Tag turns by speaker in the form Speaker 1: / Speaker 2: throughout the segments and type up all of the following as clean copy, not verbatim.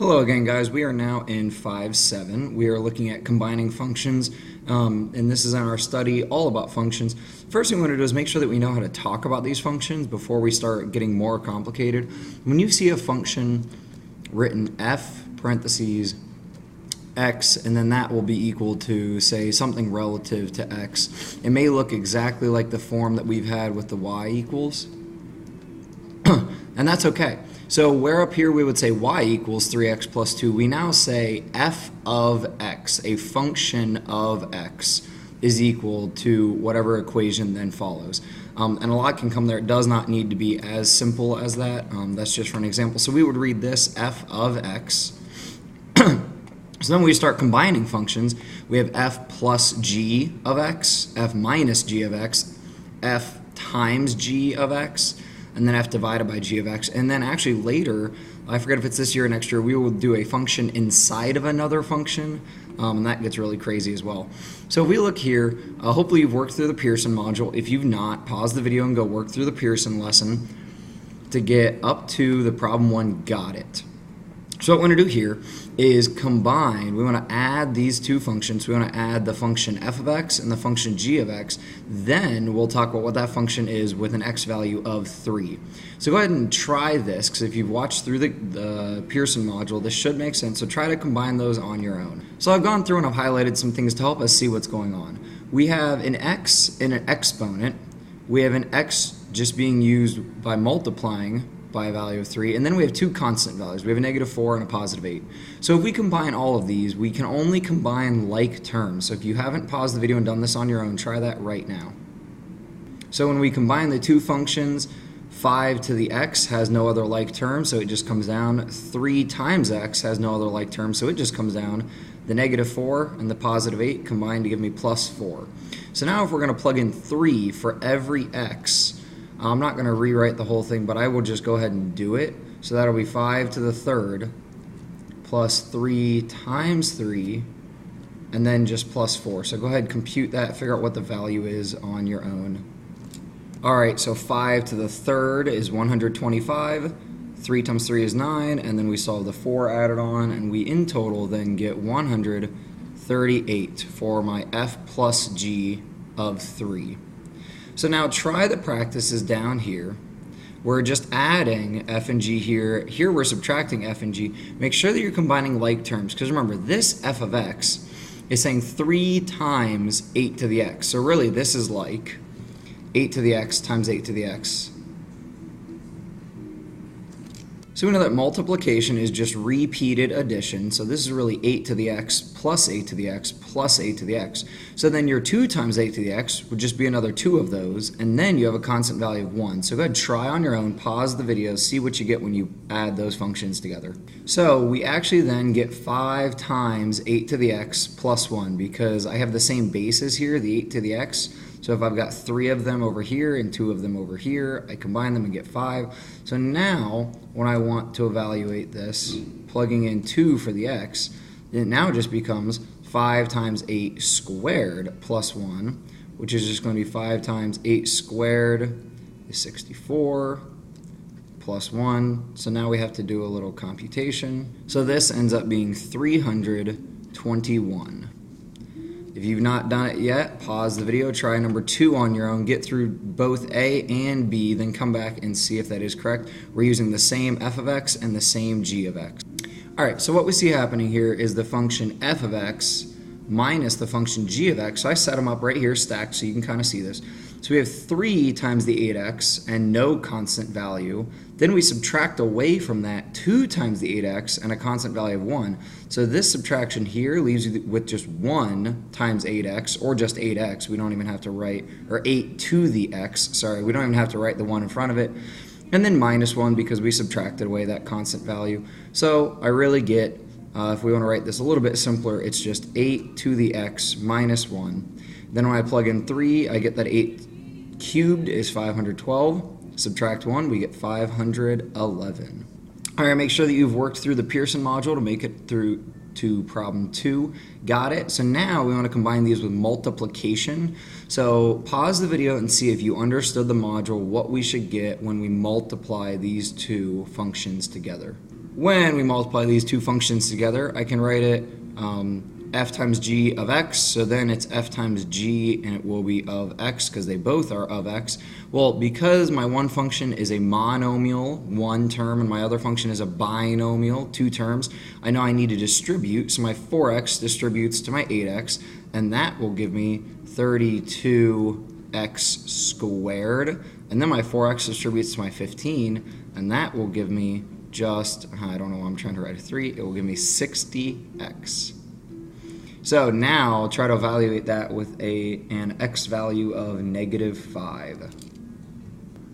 Speaker 1: Hello again, guys. We are now in 5.7. We are looking at combining functions, and this is in our study all about functions. First thing we want to do is make sure that we know how to talk about these functions before we start getting more complicated. When you see a function written f parentheses x, and then that will be equal to, say, something relative to x, it may look exactly like the form that we've had with the y equals, and that's okay. So where up here we would say y equals 3x plus 2, we now say f of x, a function of x, is equal to whatever equation then follows. And a lot can come there. It does not need to be as simple as that. That's just for an example. So we would read this f of x. So then we start combining functions. We have f plus g of x, f minus g of x, f times g of x, and then f divided by g of x. And then actually later, I forget if it's this year or next year, we will do a function inside of another function, and that gets really crazy as well. So if we look here, hopefully you've worked through the Pearson module. If you've not, pause the video and go work through the Pearson lesson to get up to the problem 1, got it. So what we want to do here is combine. We want to add these two functions. We want to add the function f of x and the function g of x. Then we'll talk about what that function is with an x value of 3. So go ahead and try this, because if you've watched through the Pearson module, this should make sense. So try to combine those on your own. So I've gone through and I've highlighted some things to help us see what's going on. We have an x in an exponent. We have an x just being used by multiplying by a value of 3, and then we have two constant values. We have a -4 and a +8. So if we combine all of these, we can only combine like terms. So if you haven't paused the video and done this on your own, try that right now. So when we combine the two functions, 5 to the x has no other like term, so it just comes down. 3 times x has no other like term, so it just comes down. The -4 and the +8 combine to give me +4. So now if we're going to plug in 3 for every x, I'm not going to rewrite the whole thing, but I will just go ahead and do it. So that'll be 5 to the 3rd plus 3 times 3, and then just +4. So go ahead and compute that, figure out what the value is on your own. Alright, so 5 to the 3rd is 125, 3 times 3 is 9, and then we solve the 4 added on, and we in total then get 138 for my f plus g of 3. So now try the practices down here. We're just adding f and g here. Here we're subtracting f and g. Make sure that you're combining like terms, because remember, this f of x is saying 3 times 8 to the x. So really this is like 8 to the x times 8 to the x. So we know that multiplication is just repeated addition. So this is really 8 to the x plus 8 to the x plus 8 to the x. So then your 2 times 8 to the x would just be another 2 of those, and then you have a constant value of 1. So go ahead, try on your own, pause the video, see what you get when you add those functions together. So we actually then get 5 times 8 to the x plus 1, because I have the same bases here, the 8 to the x. So if I've got 3 of them over here and 2 of them over here, I combine them and get 5. So now, when I want to evaluate this, plugging in 2 for the x, it now just becomes 5 times 8 squared plus 1, which is just going to be 5 times 8 squared is 64 plus 1. So now we have to do a little computation. So this ends up being 321. If you've not done it yet, pause the video, try number 2 on your own, get through both A and B, then come back and see if that is correct. We're using the same f of x and the same g of x. Alright, so what we see happening here is the function f of x minus the function g of x. So I set them up right here stacked so you can kind of see this. So we have 3 times the 8x and no constant value. Then we subtract away from that 2 times the 8x and a constant value of 1. So this subtraction here leaves you with just 1 times 8x, or just 8x. We don't even have to write, or 8 to the x, sorry, we don't even have to write the 1 in front of it. And then minus 1 because we subtracted away that constant value. So I really get, if we want to write this a little bit simpler, it's just 8 to the x minus 1. Then when I plug in 3, I get that 8 cubed is 512. Subtract 1, we get 511. All right, make sure that you've worked through the Pearson module to make it through to problem 2. Got it? So now we want to combine these with multiplication. So pause the video and see if you understood the module, what we should get when we multiply these two functions together. When we multiply these two functions together, I can write it f times g of x, so then it's f times g, and it will be of x because they both are of x. Well, because my one function is a monomial, one term, and my other function is a binomial, two terms, I know I need to distribute, so my 4x distributes to my 8x, and that will give me 32x squared, and then my 4x distributes to my 15, and that will give me just, I don't know why I'm trying to write a 3, it will give me 60x. So now I'll try to evaluate that with an x value of -5.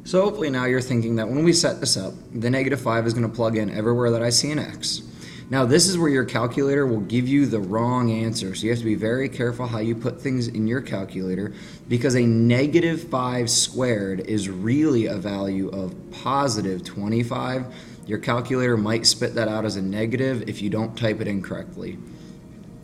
Speaker 1: So hopefully now you're thinking that when we set this up, the -5 is going to plug in everywhere that I see an x. Now this is where your calculator will give you the wrong answer, so you have to be very careful how you put things in your calculator, because a -5 squared is really a value of +25. Your calculator might spit that out as a negative if you don't type it in correctly.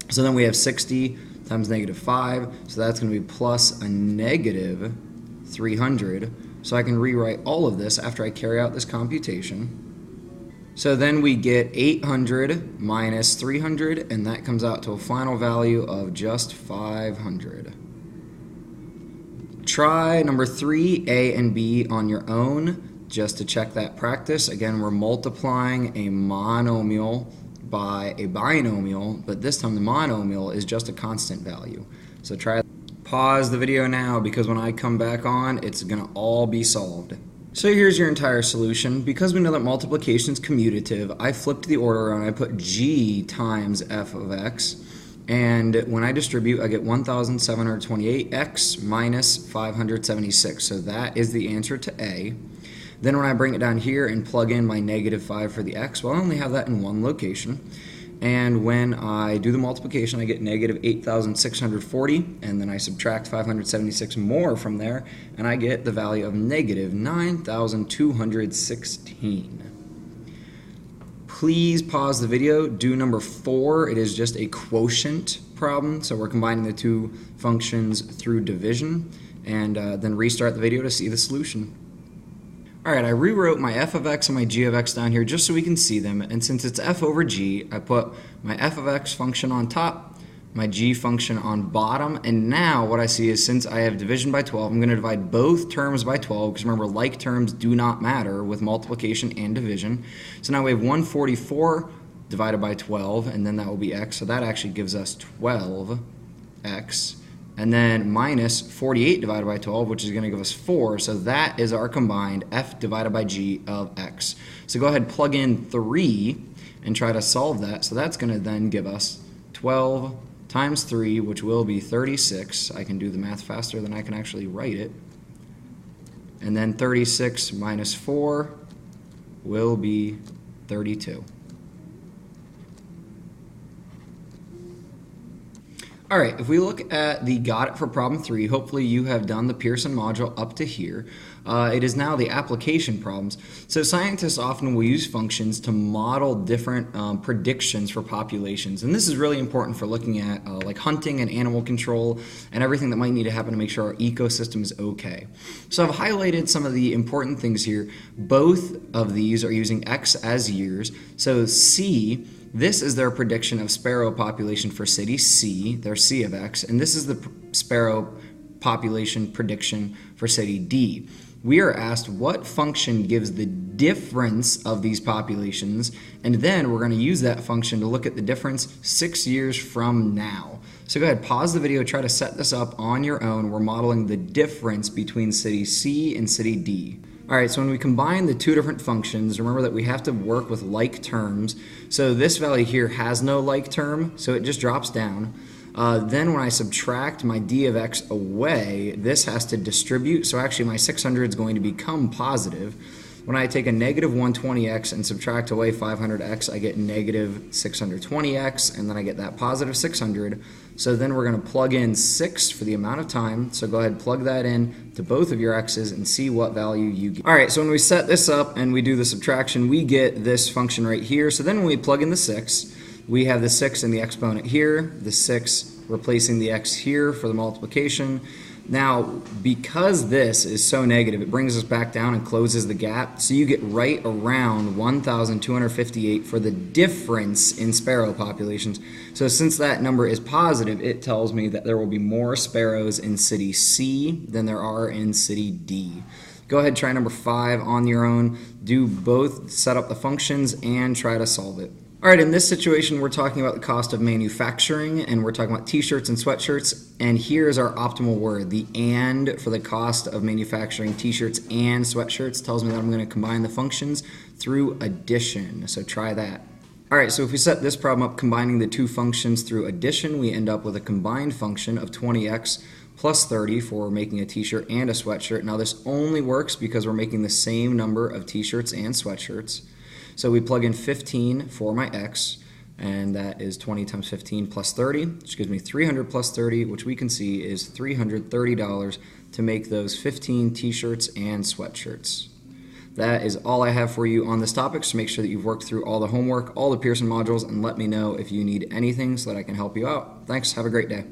Speaker 1: So then we have 60 times -5, so that's going to be plus a -300. So I can rewrite all of this after I carry out this computation. So then we get 800 minus 300, and that comes out to a final value of just 500. Try number 3, A and B on your own, just to check that practice. Again, we're multiplying a monomial by a binomial, but this time the monomial is just a constant value. So try. Pause the video now, because when I come back on, it's going to all be solved. So here's your entire solution. Because we know that multiplication is commutative, I flipped the order around. I put g times f of x, and when I distribute, I get 1,728x minus 576. So that is the answer to A. Then when I bring it down here and plug in my -5 for the x, well, I only have that in one location. And when I do the multiplication, I get -8,640, and then I subtract 576 more from there, and I get the value of -9,216. Please pause the video, do number 4. It is just a quotient problem, so we're combining the two functions through division, and then restart the video to see the solution. Alright, I rewrote my f of x and my g of x down here just so we can see them, and since it's f over g, I put my f of x function on top, my g function on bottom, and now what I see is, since I have division by 12, I'm going to divide both terms by 12, because remember, like terms do not matter with multiplication and division. So now we have 144 divided by 12, and then that will be x, so that actually gives us 12x. And then minus 48 divided by 12, which is going to give us 4. So that is our combined f divided by g of x. So go ahead, plug in 3 and try to solve that. So that's going to then give us 12 times 3, which will be 36. I can do the math faster than I can actually write it. And then 36 minus 4 will be 32. Alright, if we look at the got it for problem 3, hopefully you have done the Pearson module up to here. It is now the application problems. So scientists often will use functions to model different predictions for populations, and this is really important for looking at like hunting and animal control and everything that might need to happen to make sure our ecosystem is okay. So I've highlighted some of the important things here. Both of these are using X as years. So C, this is their prediction of sparrow population for city C, their C of X, and this is the sparrow population prediction for city D. We are asked what function gives the difference of these populations, and then we're going to use that function to look at the difference 6 years from now. So go ahead, pause the video, try to set this up on your own. We're modeling the difference between city C and city D. Alright, so when we combine the two different functions, remember that we have to work with like terms. So this value here has no like term, so it just drops down. Then when I subtract my d of x away, this has to distribute, so actually my 600 is going to become positive. When I take a negative 120x and subtract away 500x, I get negative 620x, and then I get that positive 600. So then we're going to plug in 6 for the amount of time. So go ahead, plug that in to both of your x's and see what value you get. Alright, so when we set this up and we do the subtraction, we get this function right here. So then when we plug in the 6, we have the 6 in the exponent here, the 6 replacing the x here for the multiplication. Now, because this is so negative, it brings us back down and closes the gap, so you get right around 1,258 for the difference in sparrow populations. So since that number is positive, it tells me that there will be more sparrows in city C than there are in city D. Go ahead, try number 5 on your own. Do both, set up the functions, and try to solve it. All right, in this situation, we're talking about the cost of manufacturing, and we're talking about t-shirts and sweatshirts, and here's our optimal word. The and for the cost of manufacturing t-shirts and sweatshirts tells me that I'm going to combine the functions through addition, so try that. All right, so if we set this problem up combining the two functions through addition, we end up with a combined function of 20x plus 30 for making a t-shirt and a sweatshirt. Now this only works because we're making the same number of t-shirts and sweatshirts. So we plug in 15 for my x, and that is 20 times 15 plus 30, which gives me 300 plus 30, which we can see is $330 to make those 15 t-shirts and sweatshirts. That is all I have for you on this topic, so make sure that you've worked through all the homework, all the Pearson modules, and let me know if you need anything so that I can help you out. Thanks, have a great day.